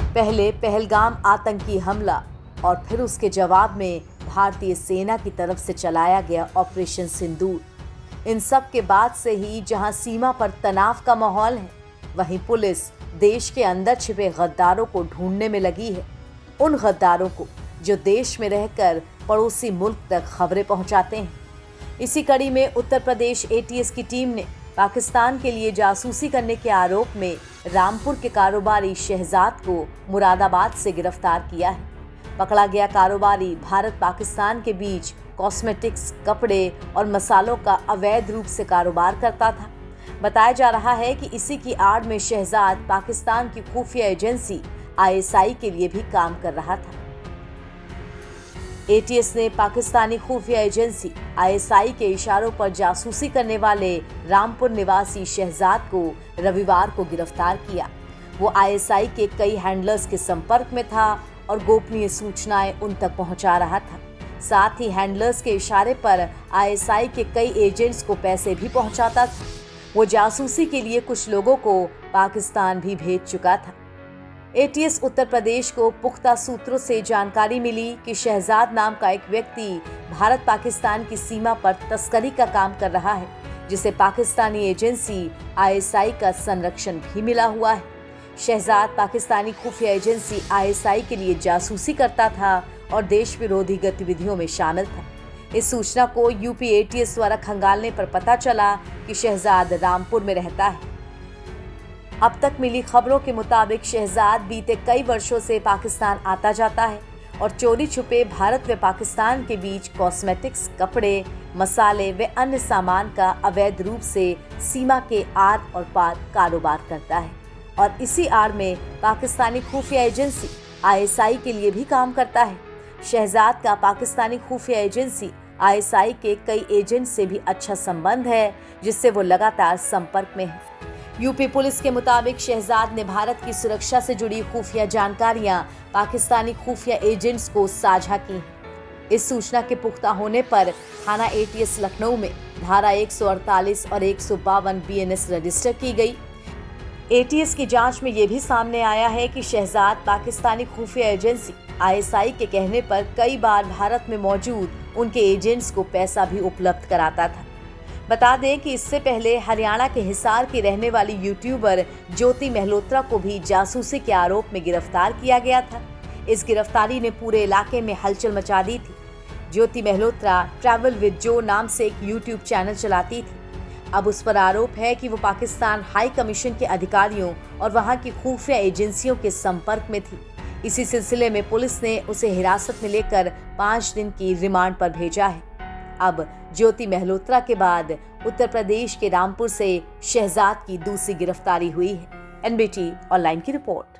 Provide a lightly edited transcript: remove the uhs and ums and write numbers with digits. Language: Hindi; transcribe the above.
पहले पहलगाम आतंकी हमला और फिर उसके जवाब में भारतीय सेना की तरफ से चलाया गया ऑपरेशन सिंदूर। इन सब के बाद से ही जहां सीमा पर तनाव का माहौल है, वहीं पुलिस देश के अंदर छिपे गद्दारों को ढूंढने में लगी है। उन गद्दारों को जो देश में रहकर पड़ोसी मुल्क तक खबरें पहुंचाते हैं। इसी कड़ी में उत्तर प्रदेश एटीएस की टीम ने पाकिस्तान के लिए जासूसी करने के आरोप में रामपुर के कारोबारी शहजाद को मुरादाबाद से गिरफ्तार किया है। पकड़ा गया कारोबारी भारत पाकिस्तान के बीच कॉस्मेटिक्स, कपड़े और मसालों का अवैध रूप से कारोबार करता था। बताया जा रहा है कि इसी की आड़ में शहजाद पाकिस्तान की खुफिया एजेंसी आईएसआई के लिए भी काम कर रहा था। एटीएस ने पाकिस्तानी खुफिया एजेंसी आईएसआई के इशारों पर जासूसी करने वाले रामपुर निवासी शहजाद को रविवार को गिरफ्तार किया। वो आईएसआई के कई हैंडलर्स के संपर्क में था और गोपनीय सूचनाएं उन तक पहुंचा रहा था। साथ ही हैंडलर्स के इशारे पर आईएसआई के कई एजेंट्स को पैसे भी पहुंचाता था। वो जासूसी के लिए कुछ लोगों को पाकिस्तान भी भेज चुका था। एटीएस उत्तर प्रदेश को पुख्ता सूत्रों से जानकारी मिली कि शहजाद नाम का एक व्यक्ति भारत पाकिस्तान की सीमा पर तस्करी का काम कर रहा है, जिसे पाकिस्तानी एजेंसी आईएसआई का संरक्षण भी मिला हुआ है। शहजाद पाकिस्तानी खुफिया एजेंसी आईएसआई के लिए जासूसी करता था और देश विरोधी गतिविधियों में शामिल था। इस सूचना को यूपी एटीएस द्वारा खंगालने पर पता चला कि शहजाद रामपुर में रहता है। अब तक मिली खबरों के मुताबिक शहजाद बीते कई वर्षों से पाकिस्तान आता जाता है और चोरी छुपे भारत व पाकिस्तान के बीच कॉस्मेटिक्स, कपड़े, मसाले व अन्य सामान का अवैध रूप से सीमा के आर और पार कारोबार करता है और इसी आड़ में पाकिस्तानी खुफिया एजेंसी आईएसआई के लिए भी काम करता है। शहजाद का पाकिस्तानी खुफिया एजेंसी आईएसआई के कई एजेंट से भी अच्छा संबंध है, जिससे वो लगातार संपर्क में है। यूपी पुलिस के मुताबिक शहजाद ने भारत की सुरक्षा से जुड़ी खुफिया जानकारियां पाकिस्तानी खुफिया एजेंट्स को साझा की हैं। इस सूचना के पुख्ता होने पर थाना एटीएस लखनऊ में धारा 148 और 152 बीएनएस रजिस्टर की गई। एटीएस की जांच में ये भी सामने आया है कि शहजाद पाकिस्तानी खुफिया एजेंसी आईएसआई के कहने पर कई बार भारत में मौजूद उनके एजेंट्स को पैसा भी उपलब्ध कराता था। बता दें कि इससे पहले हरियाणा के हिसार की रहने वाली यूट्यूबर ज्योति मेहलोत्रा को भी जासूसी के आरोप में गिरफ्तार किया गया था। इस गिरफ्तारी ने पूरे इलाके में हलचल मचा दी थी। ज्योति मेहलोत्रा ट्रैवल विद जो नाम से एक यूट्यूब चैनल चलाती थी। अब उस पर आरोप है कि वो पाकिस्तान हाई कमीशन के अधिकारियों और वहां की खुफिया एजेंसियों के संपर्क में थी। इसी सिलसिले में पुलिस ने उसे हिरासत में लेकर 5 दिन की रिमांड पर भेजा है। अब ज्योति मेहलोत्रा के बाद उत्तर प्रदेश के रामपुर से शहजाद की दूसरी गिरफ्तारी हुई है। एनबीटी ऑनलाइन की रिपोर्ट।